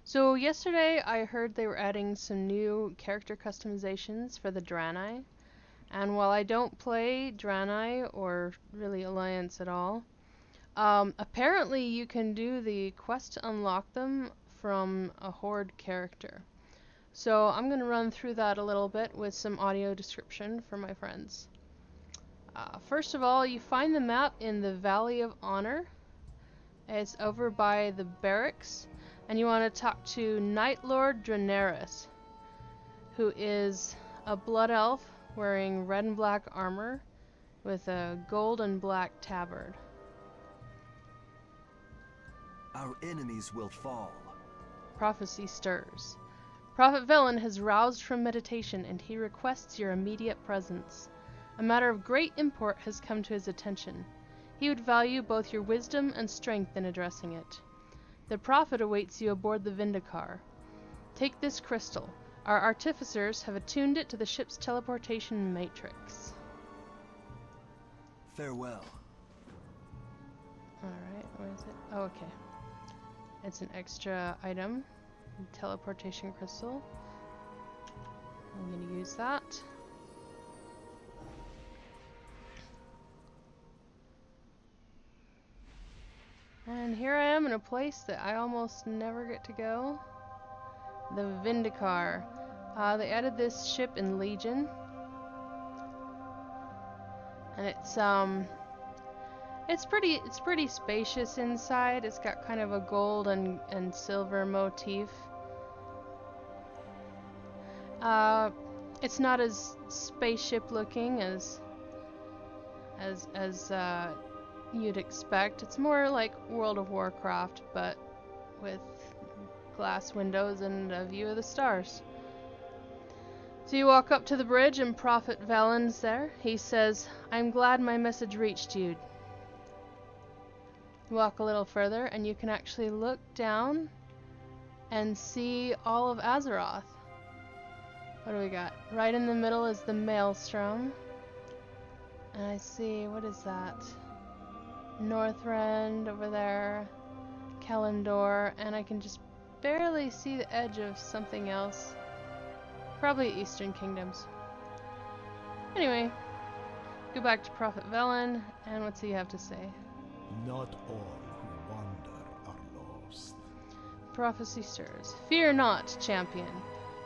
So yesterday I heard they were adding some new character customizations for the Draenei, and while I don't play Draenei or really Alliance at all, apparently you can do the quest to unlock them from a Horde character. So I'm going to run through that a little bit with some audio description for my friends. First of all, you find the map in the Valley of Honor. It's over by the barracks, and you want to talk to Night Lord Draenei, who is a blood elf wearing red and black armor with a gold and black tabard. Our enemies will fall. Prophecy stirs. Prophet Velen has roused from meditation, and he requests your immediate presence. A matter of great import has come to his attention. He would value both your wisdom and strength in addressing it. The prophet awaits you aboard the Vindicar. Take this crystal. Our artificers have attuned it to the ship's teleportation matrix. Farewell. Alright, where is it? Oh, okay. It's an extra item. Teleportation crystal. I'm going to use that. And here I am in a place that I almost never get to go. The Vindicar. They added this ship in Legion. And it's pretty spacious inside. It's got kind of a gold and silver motif. It's not as spaceship looking as you'd expect. It's more like World of Warcraft, but with glass windows and a view of the stars. So you walk up to the bridge and Prophet Valen's there. He says, "I'm glad my message reached you." You walk a little further and you can actually look down and see all of Azeroth. What do we got? Right in the middle is the Maelstrom. And I see, what is that? Northrend over there, Kalendor, and I can just barely see the edge of something else. Probably Eastern Kingdoms. Anyway, go back to Prophet Velen, and what's he have to say? Not all who wander are lost. Prophecy stirs. Fear not, champion.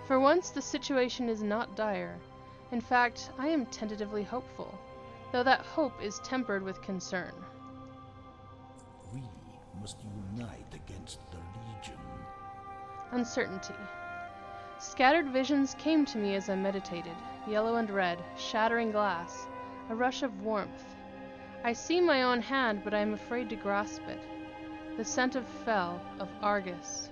For once the situation is not dire. In fact, I am tentatively hopeful, though that hope is tempered with concern. We must unite against the Legion. Uncertainty. Scattered visions came to me as I meditated, yellow and red, shattering glass, a rush of warmth. I see my own hand, but I am afraid to grasp it. The scent of Fel, of Argus.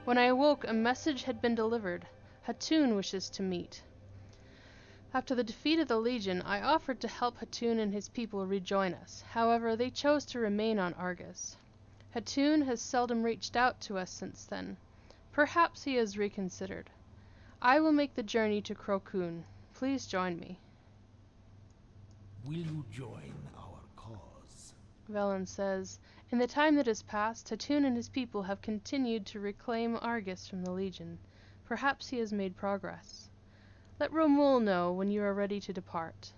When I awoke, a message had been delivered. Hatun wishes to meet. After the defeat of the Legion, I offered to help Hatun and his people rejoin us. However, they chose to remain on Argus. Hatun has seldom reached out to us since then. Perhaps he has reconsidered. I will make the journey to Krokun. Please join me. Will you join our cause? Velen says, in the time that has passed, Hatun and his people have continued to reclaim Argus from the Legion. Perhaps he has made progress. Let Romul know when you are ready to depart.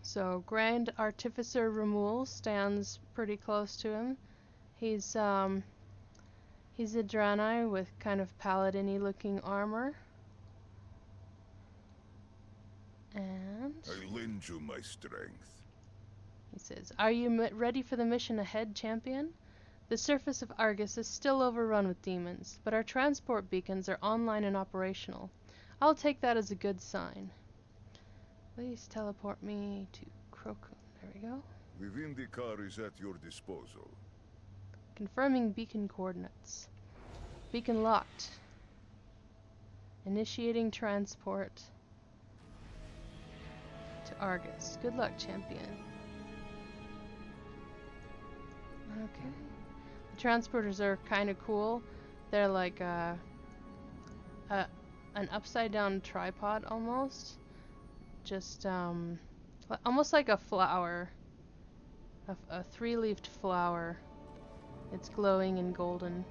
So Grand Artificer Romul stands pretty close to him. He's a Draenei with kind of paladin-y looking armor. And I lend you my strength. he says, "Are you ready for the mission ahead, champion? The surface of Argus is still overrun with demons, but our transport beacons are online and operational. I'll take that as a good sign. Please teleport me to Krokun." There we go. The Vindicar is at your disposal. Confirming beacon coordinates. Beacon locked. Initiating transport to Argus. Good luck, champion. Okay. The transporters are kind of cool. They're like an upside down tripod almost. Just almost like a flower. A three-leafed flower. It's glowing and golden.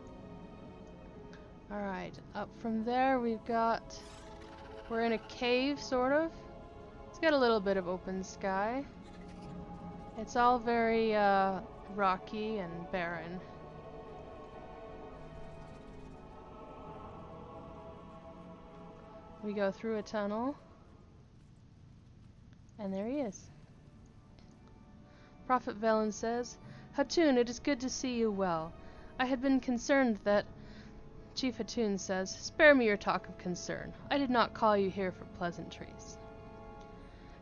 Alright, up from there we're in a cave, sort of. It's got a little bit of open sky. It's all very rocky and barren. We go through a tunnel. And there he is. Prophet Velen says, Hatun, it is good to see you well. I had been concerned that... Chief Hatun says, spare me your talk of concern. I did not call you here for pleasantries.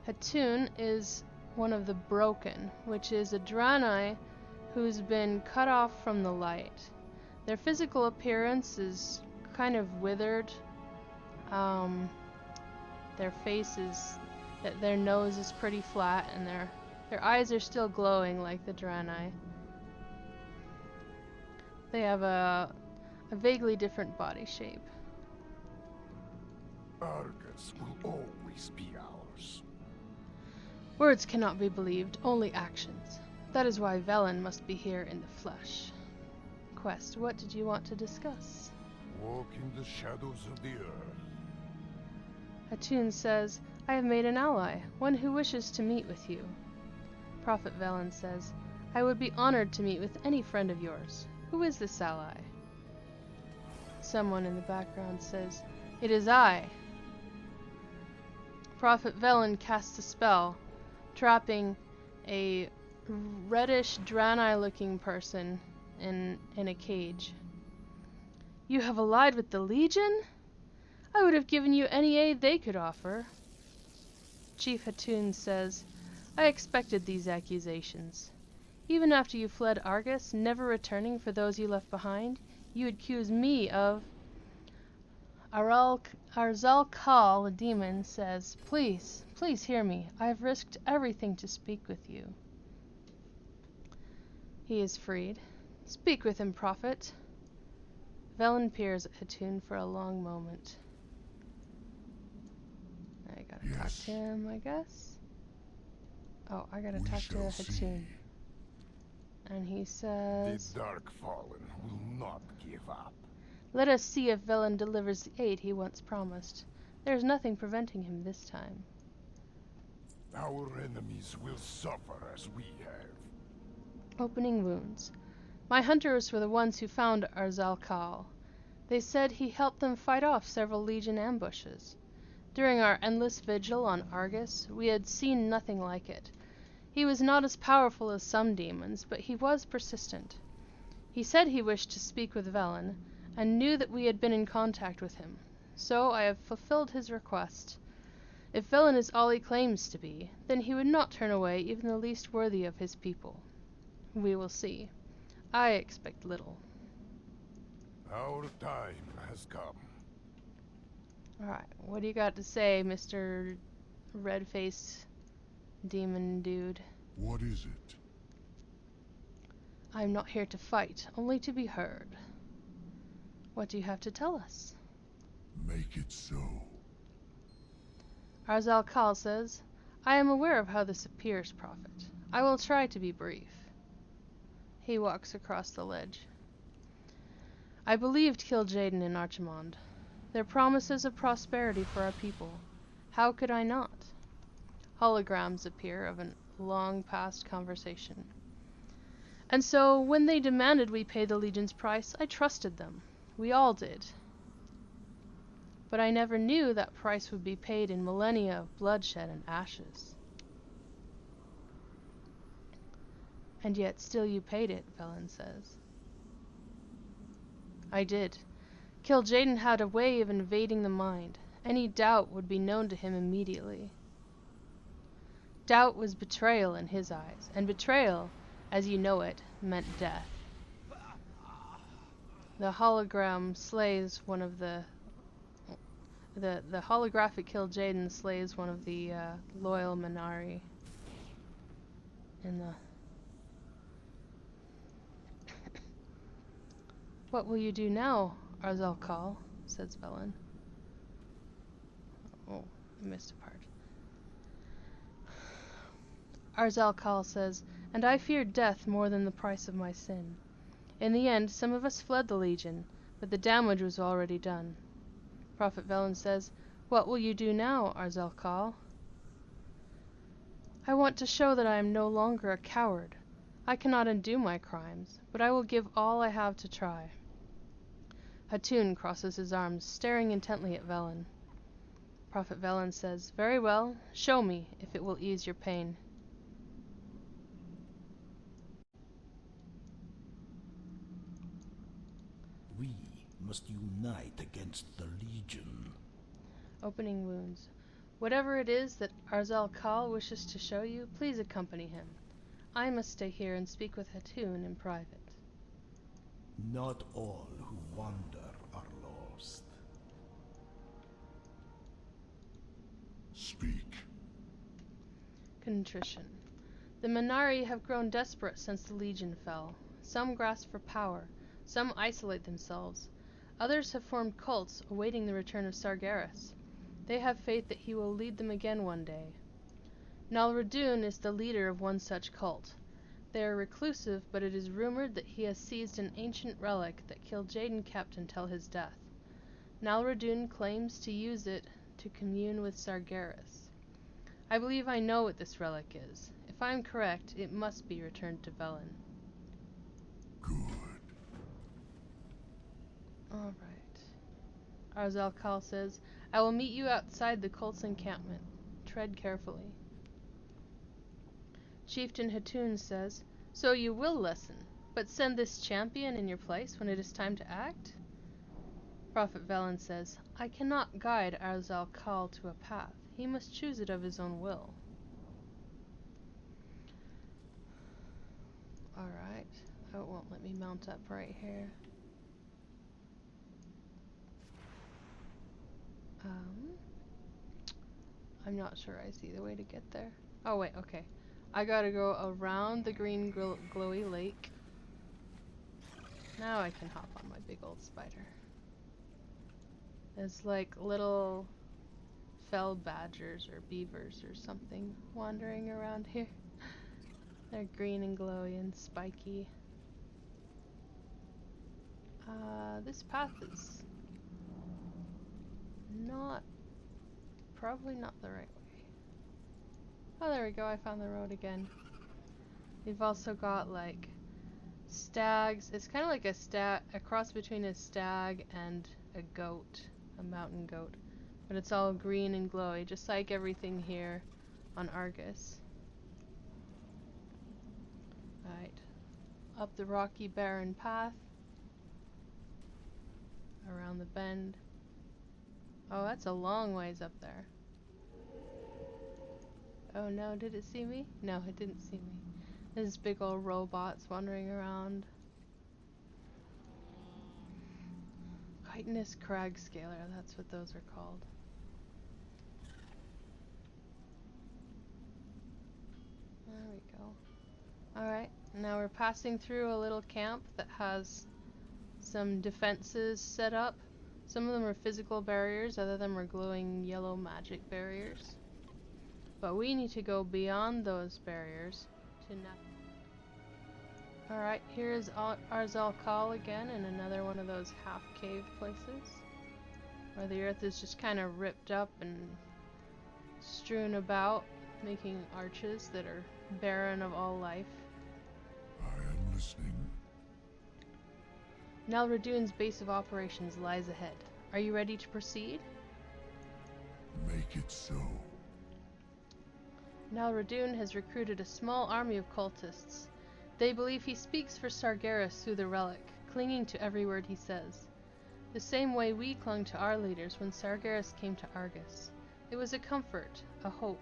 Hatun is one of the Broken, which is a Draenei who's been cut off from the light. Their physical appearance is kind of withered. Their face is... Their nose is pretty flat, and their eyes are still glowing like the Draenei. They have a vaguely different body shape. Argus will always be ours. Words cannot be believed, only actions. That is why Velen must be here in the flesh. Quest, what did you want to discuss? Walk in the shadows of the earth. Hatun says, I have made an ally, one who wishes to meet with you. Prophet Velen says, I would be honored to meet with any friend of yours. Who is this ally? Someone in the background says, It is I. Prophet Velen casts a spell, trapping a reddish Draenei-looking person in a cage. You have allied with the Legion? I would have given you any aid they could offer. Chief Hatun says, I expected these accusations. Even after you fled Argus, never returning for those you left behind, you accuse me of... Arzal Kal, the demon, says, Please, please hear me. I have risked everything to speak with you. He is freed. Speak with him, prophet. Velen peers at Hatun for a long moment. I gotta talk to him, I guess. Oh, I gotta talk to Hatun. And he says... The Dark Fallen will not give up. Let us see if Velen delivers the aid he once promised. There is nothing preventing him this time. Our enemies will suffer as we have. Opening wounds. My hunters were the ones who found Arzal Kal. They said he helped them fight off several Legion ambushes. During our endless vigil on Argus, we had seen nothing like it. He was not as powerful as some demons, but he was persistent. He said he wished to speak with Velen, and knew that we had been in contact with him. So I have fulfilled his request. If Velen is all he claims to be, then he would not turn away even the least worthy of his people. We will see. I expect little. Our time has come. Alright, what do you got to say, Mr. Red-Faced Demon Dude? What is it? I'm not here to fight, only to be heard. What do you have to tell us? Make it so. Arzal Kal says, I am aware of how this appears, Prophet. I will try to be brief. He walks across the ledge. I believed Kil'jaeden and Archimond. Their promises of prosperity for our people. How could I not? Holograms appear of a long-past conversation. And so, when they demanded we pay the Legion's price, I trusted them. We all did. But I never knew that price would be paid in millennia of bloodshed and ashes. And yet still you paid it, Velen says. I did. Kil'jaeden had a way of invading the mind. Any doubt would be known to him immediately. Doubt was betrayal in his eyes, and betrayal, as you know it, meant death. The hologram slays one of the holographic Kil'jaeden slays one of the loyal Minari in the... What will you do now, Arzal Kal? Says Velen. Oh, I missed a part. Arzal Kal says, and I fear death more than the price of my sin. In the end, some of us fled the Legion, but the damage was already done. Prophet Velen says, "What will you do now, Arzel Kal?" "I want to show that I am no longer a coward. I cannot undo my crimes, but I will give all I have to try." Hatun crosses his arms, staring intently at Velen. Prophet Velen says, "Very well, show me, if it will ease your pain." We must unite against the Legion. Opening wounds. "Whatever it is that Arzel Kal wishes to show you, please accompany him. I must stay here and speak with Hatun in private." Not all who wander are lost. Speak. Contrition. "The Minari have grown desperate since the Legion fell. Some grasp for power, some isolate themselves. Others have formed cults awaiting the return of Sargeras. They have faith that he will lead them again one day. Nalradun is the leader of one such cult. They are reclusive, but it is rumored that he has seized an ancient relic that Kil'jaeden kept until his death. Nalradun claims to use it to commune with Sargeras. I believe I know what this relic is. If I am correct, it must be returned to Velen." Good. All right. Arzel Kal says, "I will meet you outside the cult's encampment. Tread carefully." Chieftain Hatun says, "So you will listen, but send this champion in your place when it is time to act?" Prophet Velen says, "I cannot guide Arzel Kal to a path. He must choose it of his own will." Alright. Oh, it won't let me mount up right here. I'm not sure I see the way to get there. Oh wait, okay. I gotta go around the green glowy lake. Now I can hop on my big old spider. There's like little fell badgers or beavers or something wandering around here. They're green and glowy and spiky. This path is probably not the right way. Oh, there we go, I found the road again. We've also got like stags. It's kind of like a cross between a stag and a goat, a mountain goat. But it's all green and glowy, just like everything here on Argus. Right. Up the rocky barren path. Around the bend. Oh, that's a long ways up there. Oh no, did it see me? No, it didn't see me. There's big old robots wandering around. Chitinous crag scaler, that's what those are called. There we go. Alright, now we're passing through a little camp that has some defenses set up. Some of them are physical barriers, other of them are glowing yellow magic barriers. But we need to go beyond those barriers to Alright, here's Arzel Kal again in another one of those half-cave places, where the earth is just kind of ripped up and strewn about, making arches that are barren of all life. I am listening. Nalradun's base of operations lies ahead. Are you ready to proceed? Make it so. Nalradun has recruited a small army of cultists. They believe he speaks for Sargeras through the relic, clinging to every word he says. The same way we clung to our leaders when Sargeras came to Argus. It was a comfort, a hope,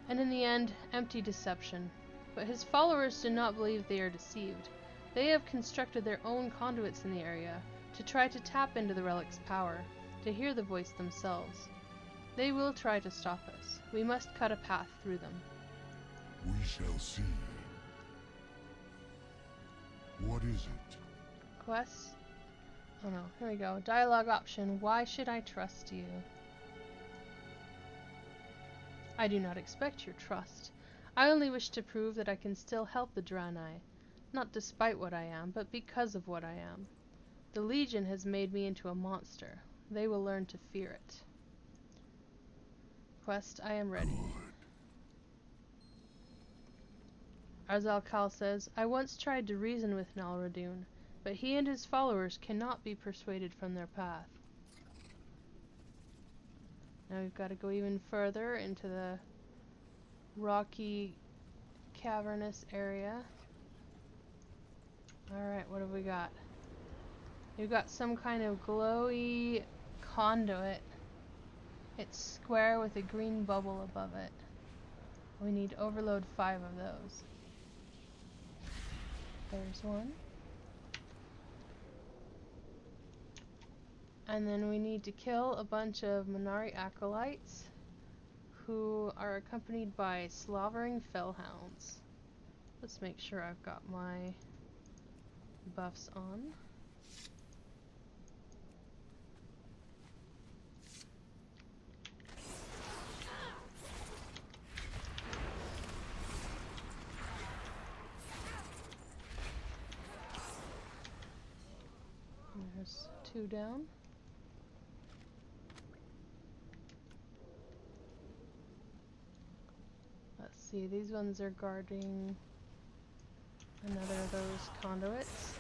and in the end, empty deception. But his followers do not believe they are deceived. They have constructed their own conduits in the area to try to tap into the relic's power, to hear the voice themselves. They will try to stop us. We must cut a path through them. We shall see. What is it? Quest? Oh no, here we go. Dialogue option. Why should I trust you? I do not expect your trust. I only wish to prove that I can still help the Draenei. not despite what I am, but because of what I am. The Legion has made me into a monster. They will learn to fear it. Quest, I am ready. Arzal Kal says, I once tried to reason with Nalradun, but he and his followers cannot be persuaded from their path. Now we've got to go even further into the rocky, cavernous area. Alright, what have we got? We've got some kind of glowy conduit. It's square with a green bubble above it. We need to overload 5 of those. There's one. And then we need to kill a bunch of Minari acolytes who are accompanied by slavering fellhounds. Let's make sure I've got my buffs on. There's 2 down. Let's see, these ones are guarding another of those conduits.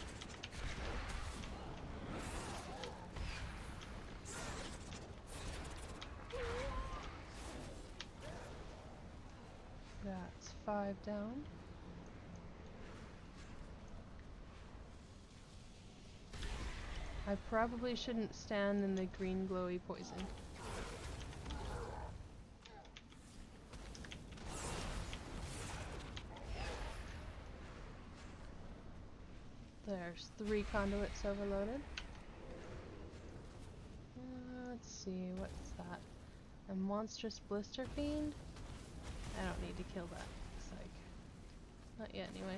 That's 5 down. I probably shouldn't stand in the green glowy poison. There's 3 conduits overloaded. Let's see, what's that? A monstrous blister fiend? I don't need to kill that. Looks like. Not yet, anyway.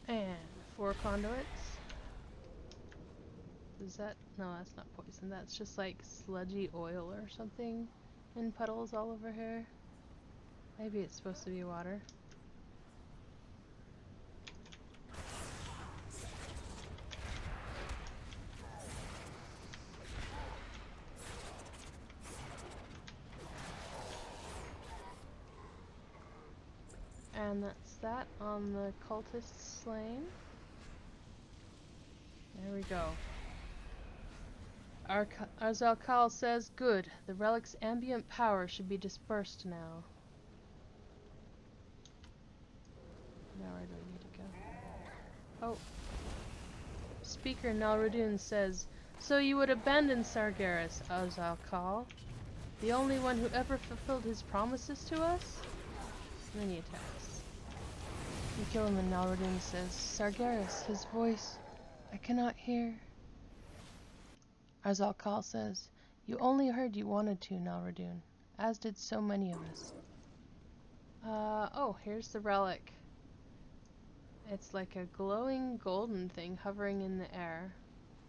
And 4 conduits. Is that? No, that's not poison. That's just like sludgy oil or something in puddles all over here. Maybe it's supposed to be water. And that's that on the cultists slain. There we go. Arzal Kal says, good. The relic's ambient power should be dispersed now. Now where do I need to go? Oh. Speaker Nalradun says, so you would abandon Sargeras, Arzal Kal, the only one who ever fulfilled his promises to us? Many attacks. You kill him and Nalradun says, Sargeras, his voice, I cannot hear. Arzal Kal says, you only heard you wanted to, Nalradun, as did so many of us. Oh, here's the relic. It's like a glowing golden thing hovering in the air.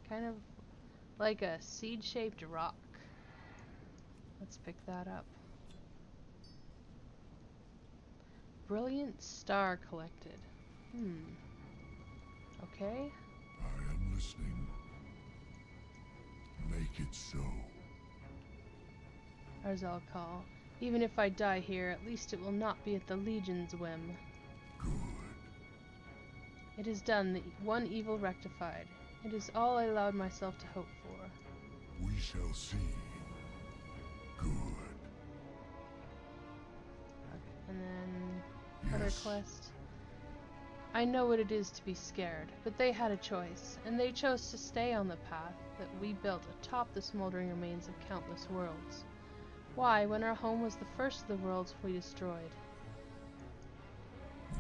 Kind of like a seed-shaped rock. Let's pick that up. Brilliant star collected. Okay. I am listening. Make it so. Arzal Kal. Even if I die here, at least it will not be at the Legion's whim. Good. It is done, the one evil rectified. It is all I allowed myself to hope for. We shall see. Good. Okay. And then other Yes. quest. I know what it is to be scared, but they had a choice, and they chose to stay on the path that we built atop the smoldering remains of countless worlds. Why, when our home was the first of the worlds we destroyed?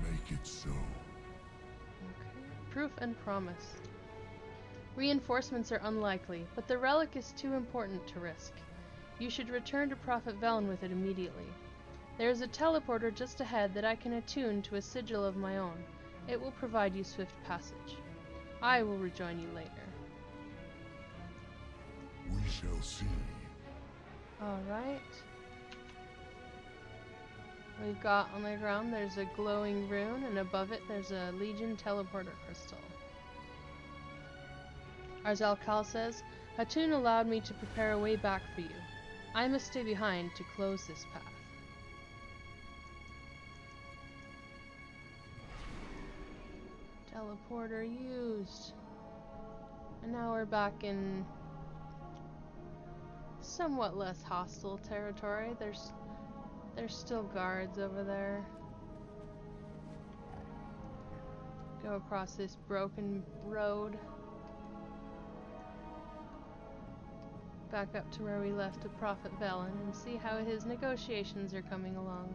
Make it so. Okay. Proof and promise. Reinforcements are unlikely, but the relic is too important to risk. You should return to Prophet Velen with it immediately. There is a teleporter just ahead that I can attune to a sigil of my own. It will provide you swift passage. I will rejoin you later. We shall see. Alright. We've got on the ground, there's a glowing rune, and above it there's a Legion teleporter crystal. Arzal says, Hatun allowed me to prepare a way back for you. I must stay behind to close this path. Teleporter used. And now we're back in somewhat less hostile territory. There's still guards over there. Go across this broken road. Back up to where we left with Prophet Velen and see how his negotiations are coming along.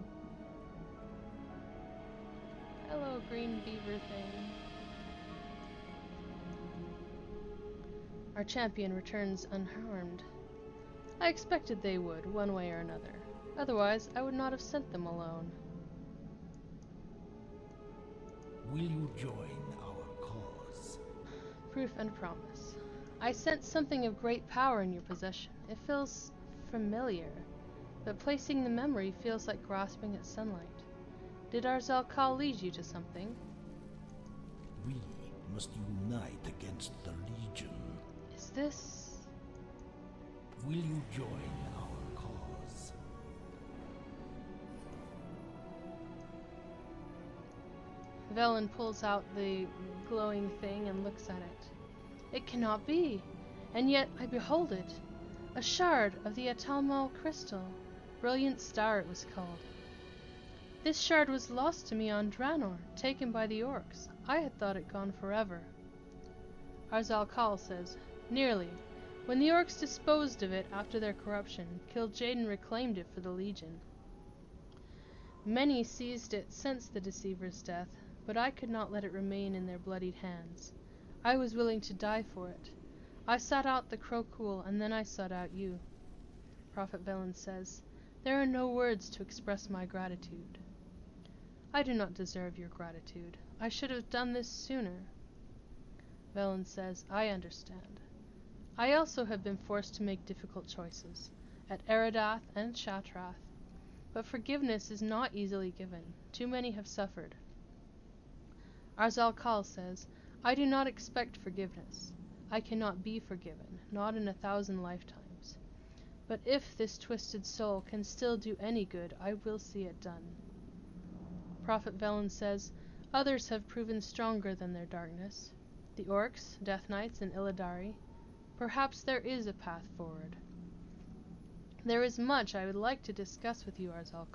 Hello, green beaver thing. Our champion returns unharmed. I expected they would, one way or another. Otherwise, I would not have sent them alone. Will you join our cause? Proof and promise. I sense something of great power in your possession. It feels familiar, but placing the memory feels like grasping at sunlight. Did Arzal lead you to something? We must unite against the Legion. Is this... Will you join our cause? Velen pulls out the glowing thing and looks at it. It cannot be, and yet I behold it. A shard of the Atalmal crystal. Brilliant Star it was called. This shard was lost to me on Draenei, taken by the orcs. I had thought it gone forever. Arzal says, Nearly. When the orcs disposed of it after their corruption, Kil'jaeden reclaimed it for the Legion. Many seized it since the Deceiver's death, but I could not let it remain in their bloodied hands. I was willing to die for it. I sought out the Crokul, and then I sought out you. Prophet Velen says, There are no words to express my gratitude. I do not deserve your gratitude. I should have done this sooner. Velen says, I understand. I also have been forced to make difficult choices, at Eridath and Shatrath. But forgiveness is not easily given. Too many have suffered. Arzal says, I do not expect forgiveness. I cannot be forgiven, not in 1,000 lifetimes. But if this twisted soul can still do any good, I will see it done. Prophet Velen says, Others have proven stronger than their darkness. The orcs, Death Knights, and Illidari. Perhaps there is a path forward. There is much I would like to discuss with you, Arzal,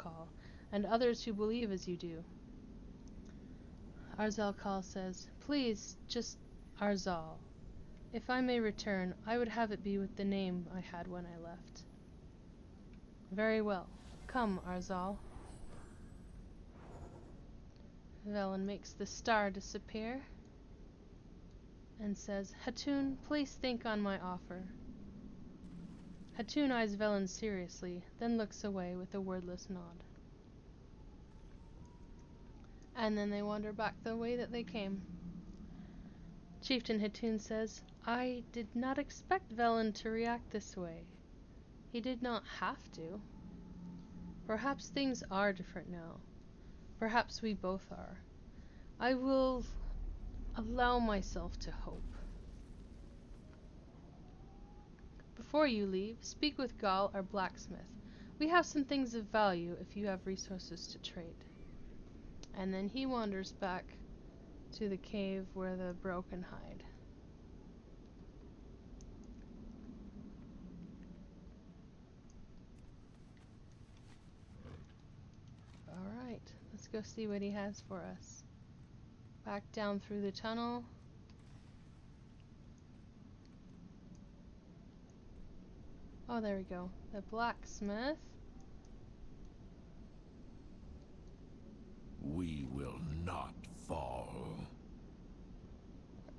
and others who believe as you do. Arzal says, Please, just Arzal. If I may return, I would have it be with the name I had when I left. Very well. Come, Arzal. Velen makes the star disappear and says, Hatun, please think on my offer. Hatun eyes Velen seriously, then looks away with a wordless nod. And then they wander back the way that they came. Chieftain Hatun says, I did not expect Velen to react this way. He did not have to. Perhaps things are different now. Perhaps we both are. I will allow myself to hope. Before you leave, speak with Gal, our blacksmith. We have some things of value if you have resources to trade. And then he wanders back to the cave where the broken hide. Alright, let's go see what he has for us. Back down through the tunnel. Oh, there we go. The blacksmith. We will not fall.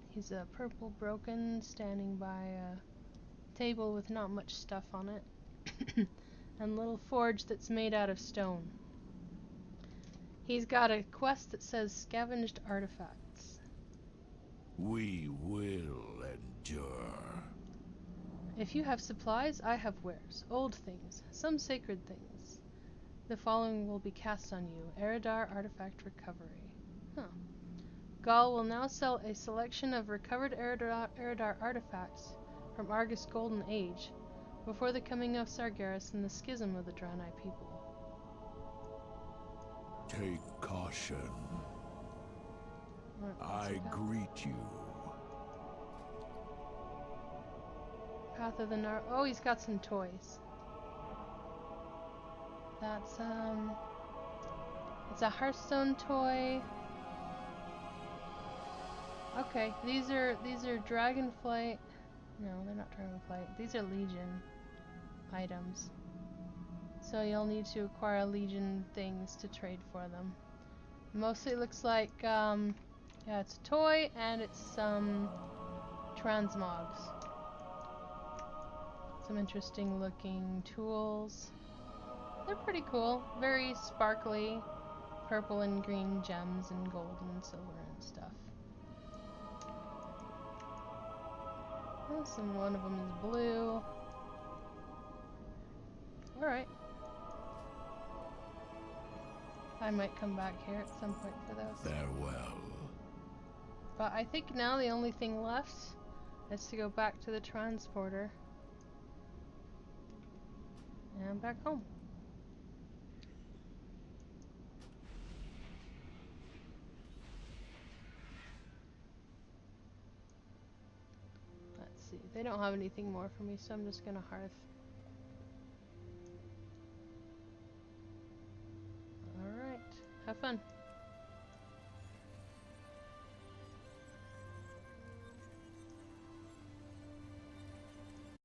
He's a purple broken, standing by a table with not much stuff on it. And a little forge that's made out of stone. He's got a quest that says Scavenged Artifacts. We will endure. If you have supplies, I have wares. Old things, some sacred things. The following will be cast on you. Eridar Artifact Recovery. Huh. Gaul will now sell a selection of recovered Eridar artifacts from Argus' Golden Age, before the coming of Sargeras and the schism of the Draenei people. Take caution. What else I we got? greet you. Path of the Oh, he's got some toys. That's it's a Hearthstone toy. Okay, these are Dragonflight. No, they're not Dragonflight. These are Legion items. So you'll need to acquire Legion things to trade for them. Mostly looks like yeah, it's a toy and it's some transmogs. Some interesting looking tools. They're pretty cool. Very sparkly. Purple and green gems and gold and silver and stuff. Oh, one of them is blue. Alright. I might come back here at some point for those. Farewell. But I think now the only thing left is to go back to the transporter. And back home. Let's see. They don't have anything more for me, so I'm just gonna hearth. Alright. Have fun.